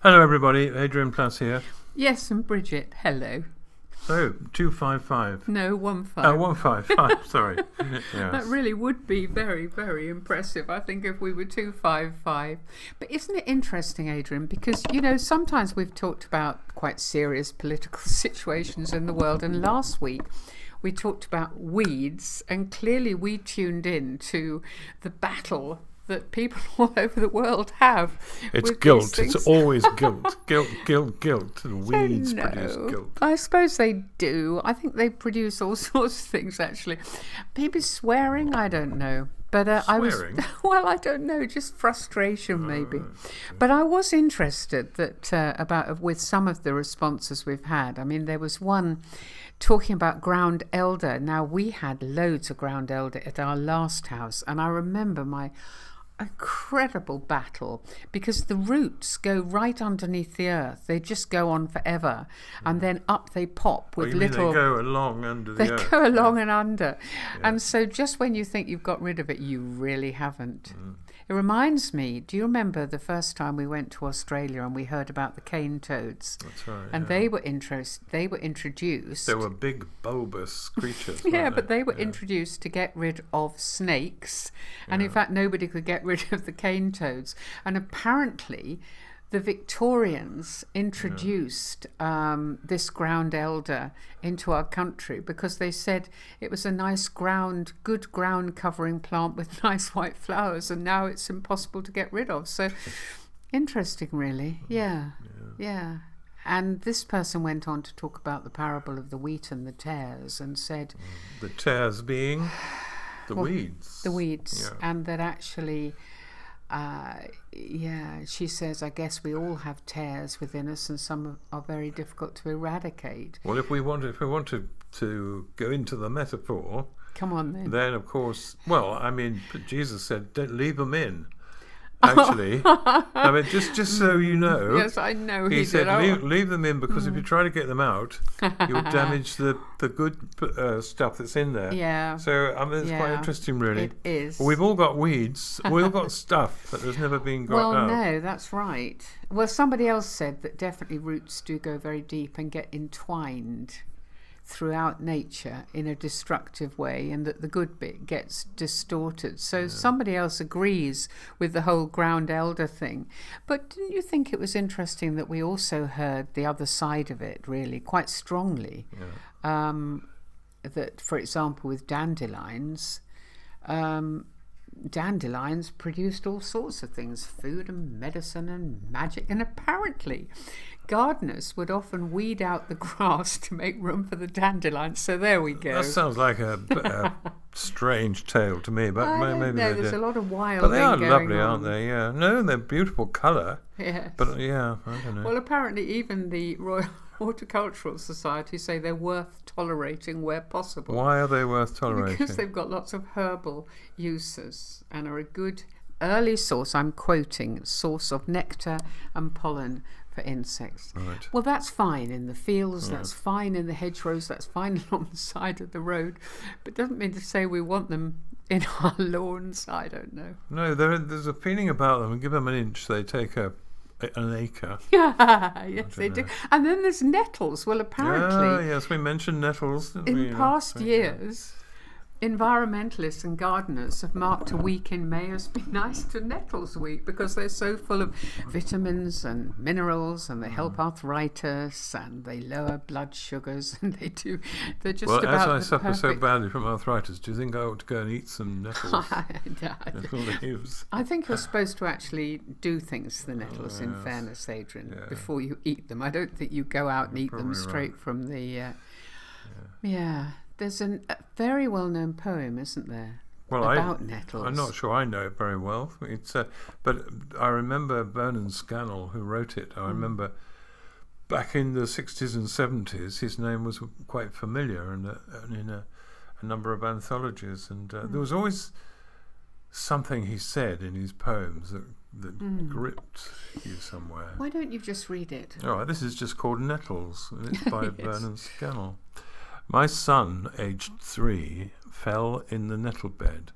Hello, everybody. Adrian Plus here. Yes, and Bridget, hello. So, 255. No, 15. Oh, 155. Sorry. Yes. That really would be very, very impressive, I think, if we were 255. But isn't it interesting, Adrian? Because, sometimes we've talked about quite serious political situations in the world. And last week, we talked about weeds. And clearly, we tuned in to the battle that people all over the world have. It's guilt. It's always guilt. Guilt. The weeds produce guilt. I suppose they do. I think they produce all sorts of things, actually. Maybe swearing, I don't know. But Swearing? I don't know, just frustration maybe. But I was interested with some of the responses we've had. I mean, there was one talking about ground elder. Now, we had loads of ground elder at our last house, and I remember my incredible battle because the roots go right underneath the earth. They just go on forever, and then up they pop with little. They go along under the earth. They go along and under, and so just when you think you've got rid of it, you really haven't. It reminds me. Do you remember the first time we went to Australia and we heard about the cane toads? That's right. And they were introduced. They were big bulbous creatures. Yeah, but they were introduced to get rid of snakes, and in fact, nobody could get rid of the cane toads. And apparently, the Victorians introduced this ground elder into our country because they said it was a nice good ground covering plant with nice white flowers, and now it's impossible to get rid of. So interesting, really. Yeah. And this person went on to talk about the parable of the wheat and the tares and said... The tares being the weeds. The weeds. Yeah. And that actually... she says, I guess we all have tares within us, and some are very difficult to eradicate. Well, if we want to go into the metaphor, come on then. Then of course, Jesus said, "Don't leave them in." Actually, I mean, just so you know. Yes, I know. He said, leave them in because if you try to get them out, you'll damage the good stuff that's in there. Yeah. So it's quite interesting, really. It is. We've all got weeds. We've all got stuff that has never been got out. Well, no, that's right. Well, somebody else said that definitely roots do go very deep and get entwined throughout nature in a destructive way, and that the good bit gets distorted. So somebody else agrees with the whole ground elder thing. But didn't you think it was interesting that we also heard the other side of it, really, quite strongly? That, for example, with dandelions, dandelions produced all sorts of things, food and medicine and magic, and apparently gardeners would often weed out the grass to make room for the dandelions. So there we go. That sounds like a strange tale to me, but maybe no, there's a lot of wild. But they are lovely, aren't they? Yeah, no, they're beautiful colour. Yes. But I don't know. Well, apparently, even the Royal Horticultural Society say they're worth tolerating where possible. Why are they worth tolerating? Because they've got lots of herbal uses and are a good early source. I'm quoting, source of nectar and pollen for insects. Right. Well, that's fine in the fields, that's fine in the hedgerows, that's fine along the side of the road, but doesn't mean to say we want them in our lawns. I don't know. No, there's a feeling about them. Give them an inch, they take an acre. Yes, they do. And then there's nettles. Well, apparently... yes, we mentioned nettles. In past years... environmentalists and gardeners have marked a week in May as Be Nice to Nettles Week because they're so full of vitamins and minerals, and they help arthritis and they lower blood sugars, and they're just well, about as I suffer perfect... so badly from arthritis, do you think I ought to go and eat some nettles? Nettle leaves. I think you're supposed to actually do things to the nettles, in fairness, Adrian, before you eat them. I don't think you go out and eat them straight from the... There's a very well-known poem, isn't there, about nettles? I'm not sure I know it very well. But I remember Vernon Scannell, who wrote it. I remember back in the 60s and 70s, his name was quite familiar and in a number of anthologies. And there was always something he said in his poems that gripped you somewhere. Why don't you just read it? All right, this is just called Nettles, and it's by Vernon Scannell. My son, aged 3, fell in the nettle bed.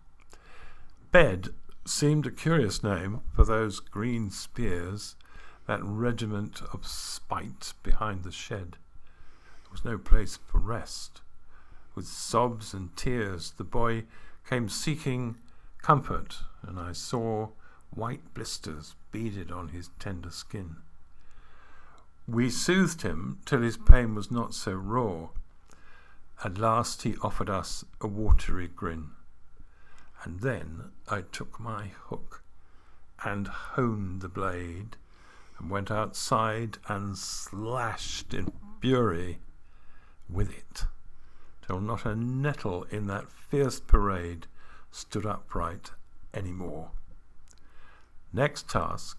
Bed seemed a curious name for those green spears that regiment of spite behind the shed. There was no place for rest. With sobs and tears, the boy came seeking comfort, and I saw white blisters beaded on his tender skin. We soothed him till his pain was not so raw. At last he offered us a watery grin. And then I took my hook and honed the blade and went outside and slashed in fury with it, till not a nettle in that fierce parade stood upright any more. Next task,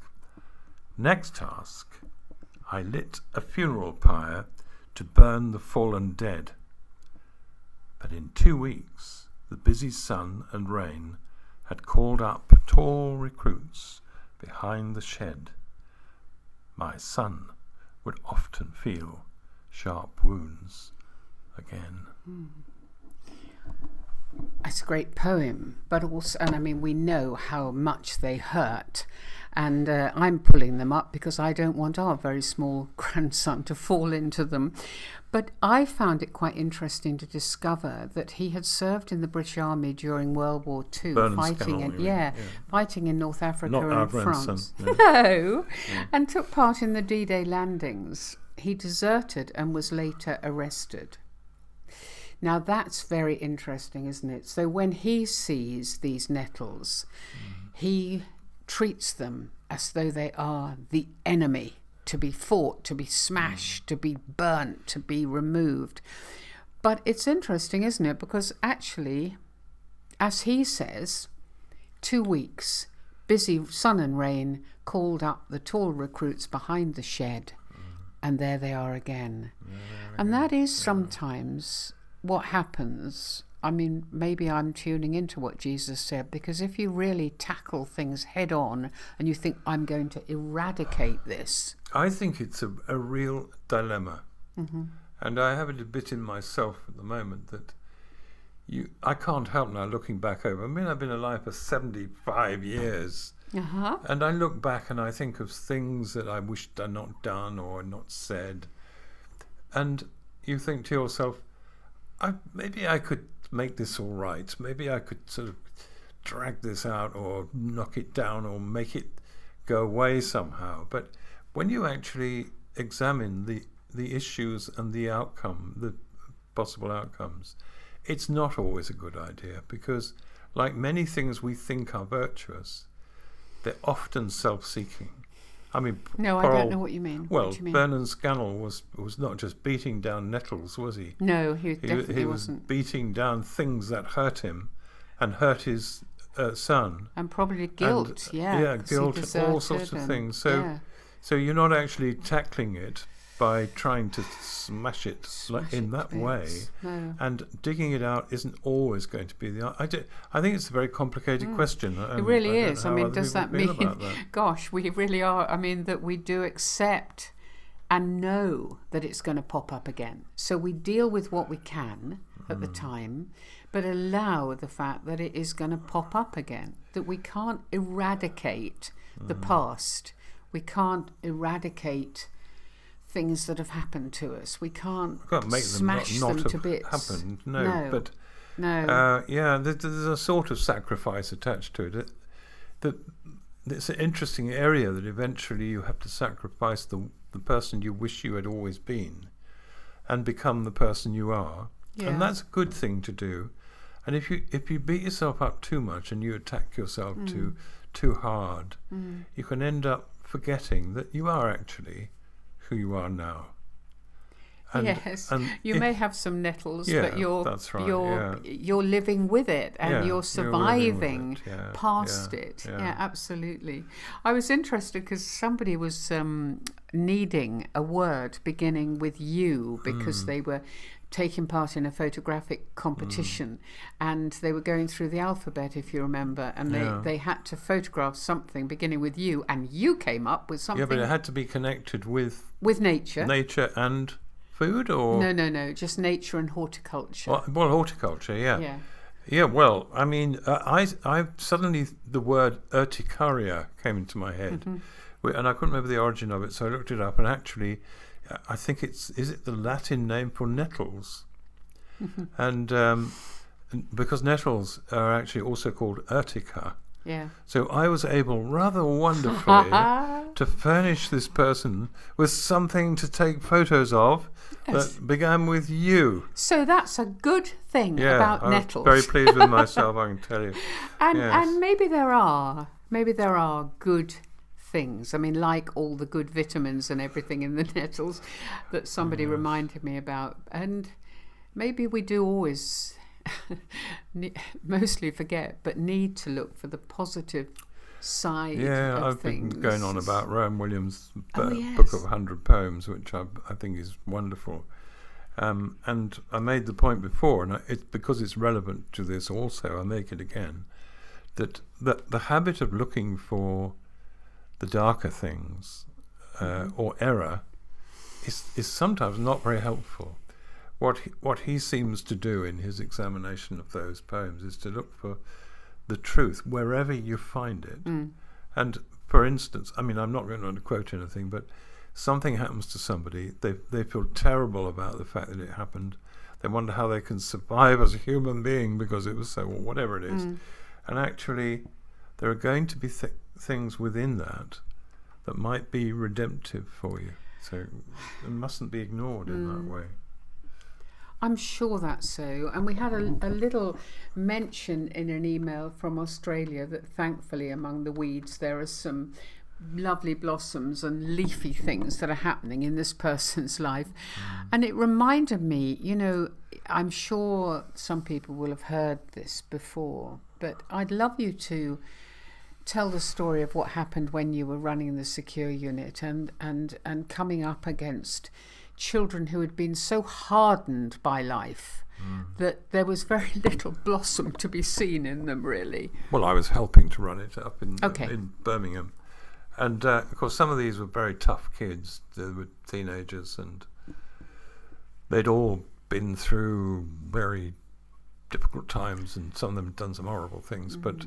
I lit a funeral pyre to burn the fallen dead. But in 2 weeks, the busy sun and rain had called up tall recruits behind the shed. My son would often feel sharp wounds again. It's a great poem, but also, and I mean, we know how much they hurt. And I'm pulling them up because I don't want our very small grandson to fall into them. But I found it quite interesting to discover that he had served in the British Army during World War II, fighting in North Africa and France. No, and took part in the D-Day landings. He deserted and was later arrested. Now that's very interesting, isn't it? So when he sees these nettles, he treats them as though they are the enemy, to be fought, to be smashed, to be burnt, to be removed. But it's interesting, isn't it? Because actually, as he says, 2 weeks, busy sun and rain called up the tall recruits behind the shed, and there they are again. And that is sometimes what happens. I mean, maybe I'm tuning into what Jesus said, because if you really tackle things head on and you think, I'm going to eradicate this. I think it's a real dilemma. And I have it a bit in myself at the moment that I can't help now looking back over. I mean, I've been alive for 75 years. And I look back and I think of things that I wished I'd not done or not said. And you think to yourself, maybe I could make this all right. Maybe I could sort of drag this out or knock it down or make it go away somehow. But when you actually examine the issues and the outcome, the possible outcomes, it's not always a good idea, because like many things we think are virtuous, they're often self-seeking. I mean, no, I don't know what you mean. Well, Vernon Scannell was not just beating down nettles, was he? No, he definitely was wasn't. Beating down things that hurt him and hurt his son. And probably guilt, guilt, all sorts of things. So you're not actually tackling it by trying to smash it in that way. No. And digging it out isn't always going to be the... I think it's a very complicated question. It really is. I mean, does that mean, gosh, we really are, I mean, that we do accept and know that it's going to pop up again. So we deal with what we can at the time, but allow the fact that it is going to pop up again, that we can't eradicate the past. We can't eradicate things that have happened to us. We can't make smash them to bits. Happened. No. There's a sort of sacrifice attached to it. It's an interesting area that eventually you have to sacrifice the person you wish you had always been and become the person you are. Yeah. And that's a good thing to do. And if you beat yourself up too much and you attack yourself too hard, you can end up forgetting that you are actually who you are now. You may have some nettles, but you're living with it and you're surviving past it. Yeah, absolutely. I was interested because somebody was needing a word beginning with U because they were taking part in a photographic competition and they were going through the alphabet, if you remember, and they had to photograph something beginning with U, and you came up with something. Yeah, but it had to be connected with nature. Nature and food, or no, just nature and horticulture. Well, horticulture, yeah. Well, I mean, I suddenly the word urticaria came into my head, and I couldn't remember the origin of it, so I looked it up, and actually, I think is it the Latin name for nettles? And because nettles are actually also called urtica. Yeah. So I was able, rather wonderfully, to furnish this person with something to take photos of that began with you. So that's a good thing about nettles. I was very pleased with myself, I can tell you. And maybe there are good things. I mean, like all the good vitamins and everything in the nettles that somebody reminded me about. And maybe we do always mostly forget, but need to look for the positive side of I've things. been going on about Rowan Williams' book of 100 poems, which I think is wonderful. And I made the point before, and it's because it's relevant to this also, I make it again, that the habit of looking for the darker things or error is sometimes not very helpful. What he seems to do in his examination of those poems is to look for the truth wherever you find it. And for instance, I mean, I'm not going to quote anything, but something happens to somebody, they feel terrible about the fact that it happened. They wonder how they can survive as a human being because it was so, or whatever it is. And actually, there are going to be things within that might be redemptive for you. So it mustn't be ignored in that way. I'm sure that's so. And we had a little mention in an email from Australia that thankfully among the weeds there are some lovely blossoms and leafy things that are happening in this person's life. And it reminded me, I'm sure some people will have heard this before, but I'd love you to tell the story of what happened when you were running the secure unit and coming up against children who had been so hardened by life that there was very little blossom to be seen in them, really. Well, I was helping to run it up in Birmingham. And, of course, some of these were very tough kids. They were teenagers, and they'd all been through very difficult times, and some of them had done some horrible things. But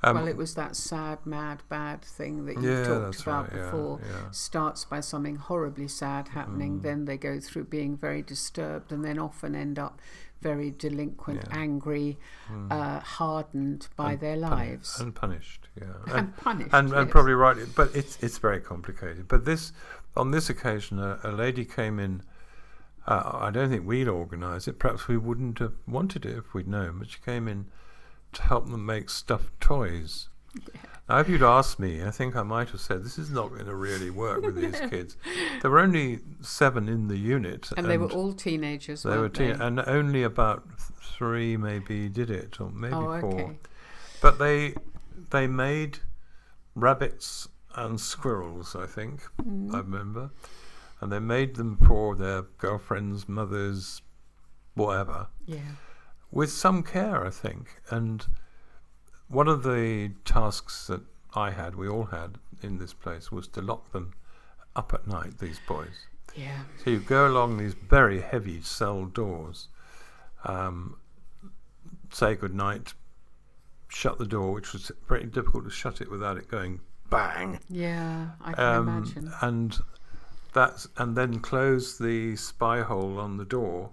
well, it was that sad, mad, bad thing that you talked about before. Starts by something horribly sad happening, then they go through being very disturbed, and then often end up very delinquent, angry, hardened by their lives. And punished, And punished, and probably right. But it's very complicated. But on this occasion, a lady came in. I don't think we'd organised it. Perhaps we wouldn't have wanted it if we'd known. But she came in to help them make stuffed toys. Now, if you'd asked me, I think I might have said, this is not going to really work with these kids. There were only 7 in the unit. And they were all teenagers, weren't they? And only about 3 maybe did it, or maybe 4. Okay. But they made rabbits and squirrels, I think, I remember. And they made them for their girlfriends, mothers, whatever. Yeah. With some care, I think. And one of the tasks that we all had in this place, was to lock them up at night, these boys. Yeah. So you go along these very heavy cell doors, say goodnight, shut the door, which was very difficult to shut it without it going bang. Yeah, I can imagine. And then close the spy hole on the door.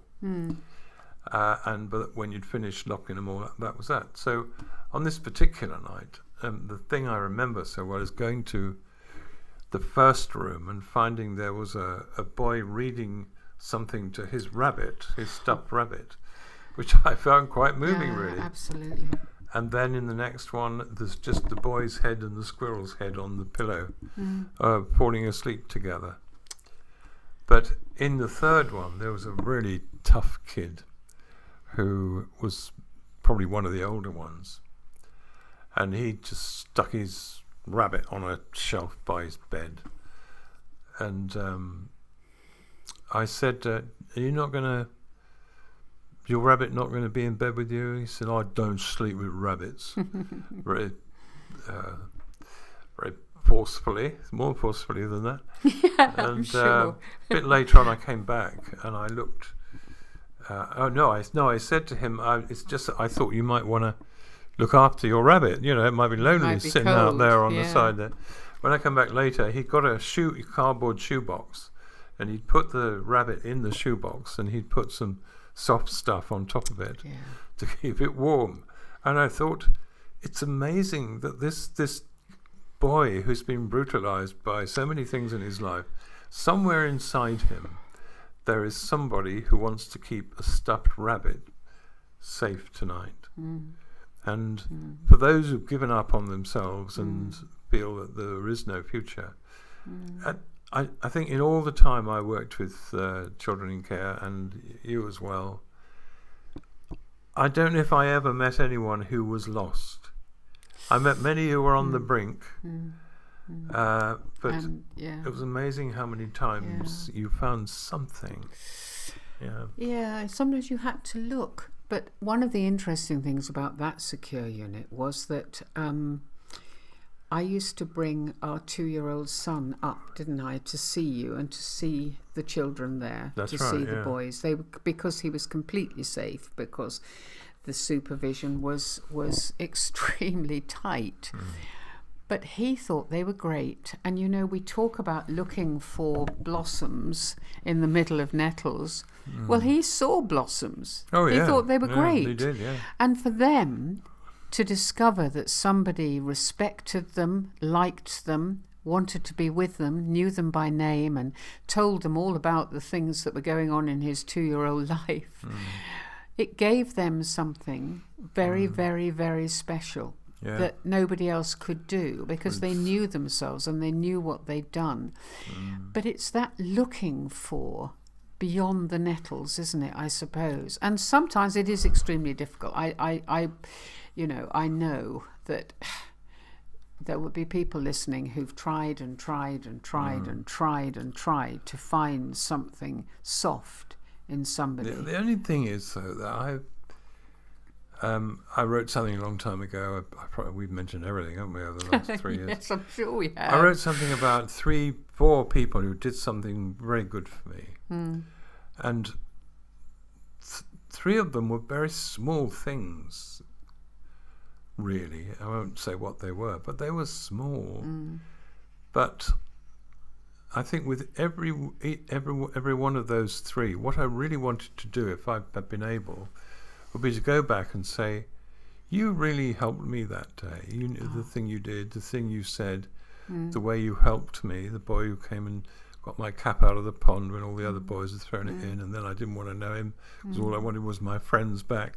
But when you'd finished locking them all up, that was that. So on this particular night, the thing I remember so well is going to the first room and finding there was a boy reading something to his rabbit, his stuffed rabbit, which I found quite moving, really. Absolutely. And then in the next one, there's just the boy's head and the squirrel's head on the pillow, falling asleep together. But in the third one, there was a really tough kid who was probably one of the older ones. And he just stuck his rabbit on a shelf by his bed. And I said, are you not going to, your rabbit not going to be in bed with you? He said, I don't sleep with rabbits. very forcefully, more forcefully than that. Yeah, and I'm sure. A bit later on I came back and I looked, I said to him, it's just that I thought you might want to look after your rabbit. It might be lonely Might be sitting cold, out there on the side there. when I come back later, he got a cardboard shoebox, and he'd put the rabbit in the shoebox, and he'd put some soft stuff on top of it to keep it warm. And I thought, it's amazing that this boy who's been brutalized by so many things in his life, somewhere inside him, there is somebody who wants to keep a stuffed rabbit safe tonight. And for those who've given up on themselves and feel that there is no future, I think in all the time I worked with children in care, and you as well, I don't know if I ever met anyone who was lost. I met many who were on the brink, but it was amazing how many times you found something. Yeah, sometimes you had to look. But one of the interesting things about that secure unit was that I used to bring our 2-year-old son up, didn't I, to see you and to see the children there, see the boys. Because he was completely safe, because the supervision was extremely tight. But he thought they were great. And, you know, we talk about looking for blossoms in the middle of nettles. Well, he saw blossoms. He thought they were great. He did, yeah. And for them to discover that somebody respected them, liked them, wanted to be with them, knew them by name, and told them all about the things that were going on in his 2-year-old life, it gave them something very, very, very special. That nobody else could do, because they knew themselves and they knew what they'd done. But it's that looking for beyond the nettles, isn't it, I suppose? And sometimes it is extremely difficult. I know that there would be people listening who've tried and tried and tried and tried and tried to find something soft in somebody. The only thing is, though, that I wrote something a long time ago. We've mentioned everything, haven't we, over the last 3 years? Yes, I'm sure we have. I wrote something about 3-4 people who did something very good for me. And 3 of them were very small things, really. I won't say what they were, but they were small. But I think with every one of those 3, what I really wanted to do, if I'd been able, would be to go back and say, you really helped me that day. You knew the thing you did, the thing you said, the way you helped me, the boy who came and got my cap out of the pond when all the other boys had thrown it in, and then I didn't want to know him because all I wanted was my friends back.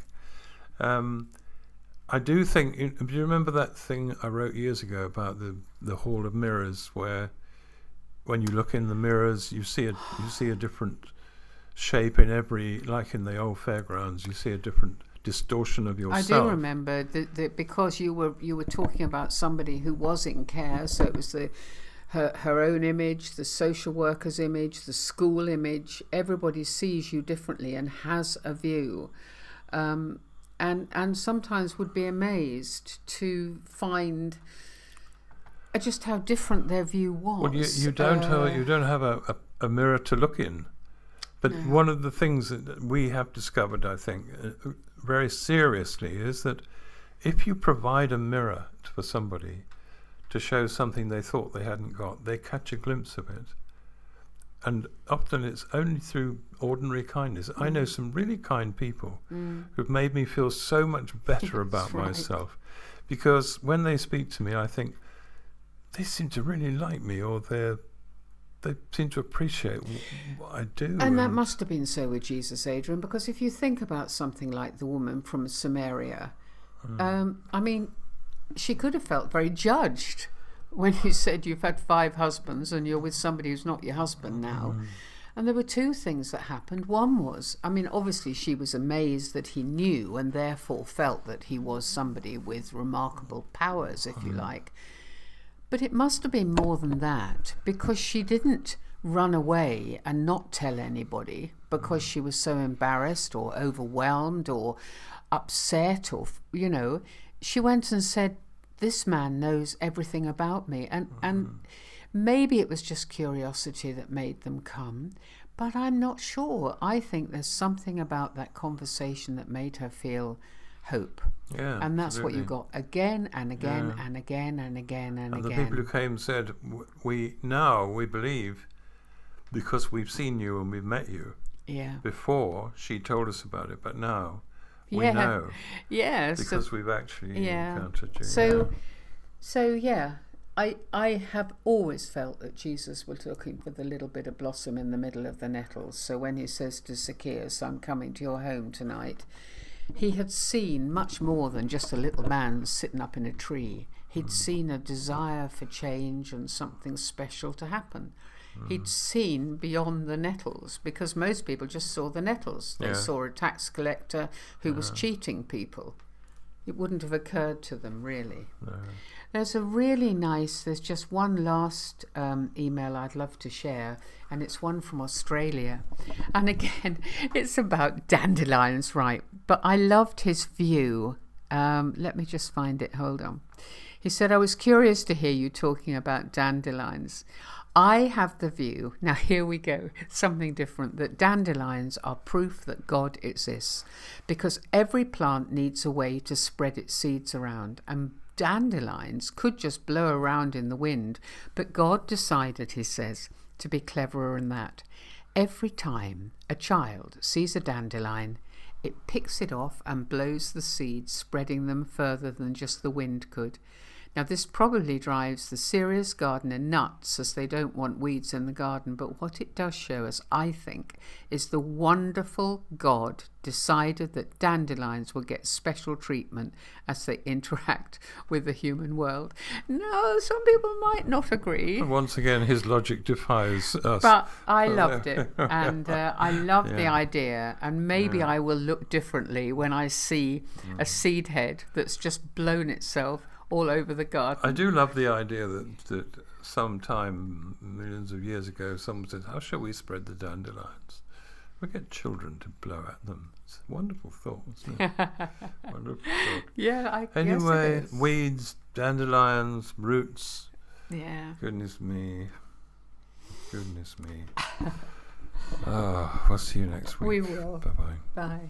I do think, do you remember that thing I wrote years ago about the Hall of Mirrors, where when you look in the mirrors, you see a different shape in every, like in the old fairgrounds, you see a different distortion of yourself. I do remember that because you were talking about somebody who was in care, so it was her own image, the social worker's image, the school image. Everybody sees you differently and has a view, and sometimes would be amazed to find just how different their view was. Well, you don't have a mirror to look in. But one of the things that we have discovered, I think, very seriously, is that if you provide a mirror for somebody to show something they thought they hadn't got, they catch a glimpse of it. And often it's only through ordinary kindness. I know some really kind people who've made me feel so much better about myself, because when they speak to me, I think they seem to really like me, or they seem to appreciate what I do. And that must have been so with Jesus, Adrian, because if you think about something like the woman from Samaria, I mean, she could have felt very judged when you said you've had 5 husbands and you're with somebody who's not your husband now. And there were 2 things that happened. One was, I mean, obviously she was amazed that he knew and therefore felt that he was somebody with remarkable powers, if you like. But it must have been more than that, because she didn't run away and not tell anybody because she was so embarrassed or overwhelmed or upset, or, you know, she went and said, this man knows everything about me. And maybe it was just curiosity that made them come, but I'm not sure. I think there's something about that conversation that made her feel hope. Yeah, And that's what you absolutely. got again and again Yeah. and again and again and And the again. people who came said, we believe because we've seen you and we've met you. Yeah. Before, she told us about it, but now we Yeah. know Yeah. because we've actually Yeah. encountered you. So yeah, I have always felt that Jesus was looking for the little bit of blossom in the middle of the nettles. So when he says to Zacchaeus, I'm coming to your home tonight, he had seen much more than just a little man sitting up in a tree. He'd seen a desire for change and something special to happen. He'd seen beyond the nettles, because most people just saw the nettles. They saw a tax collector who was cheating people. It wouldn't have occurred to them, really. No. There's just one last email I'd love to share, and it's one from Australia. And again, it's about dandelions, right? But I loved his view. Let me just find it. Hold on. He said, I was curious to hear you talking about dandelions. I have the view, now here we go, something different, that dandelions are proof that God exists, because every plant needs a way to spread its seeds around, and dandelions could just blow around in the wind, but God decided, he says, to be cleverer than that. Every time a child sees a dandelion, it picks it off and blows the seeds, spreading them further than just the wind could. Now, this probably drives the serious gardener nuts, as they don't want weeds in the garden, but what it does show us, I think, is the wonderful God decided that dandelions will get special treatment as they interact with the human world. No, some people might not agree. Once again, his logic defies us. But I loved it, and I love the idea, and maybe I will look differently when I see a seed head that's just blown itself all over the garden. I do love the idea that sometime millions of years ago someone said, how shall we spread the dandelions? We get children to blow at them. It's a wonderful thought, isn't it? Wonderful thought. Yeah, I guess Anyway, it is. weeds, dandelions, roots. Yeah. Goodness me. Goodness me. We'll see you next week. We will. Bye-bye. Bye.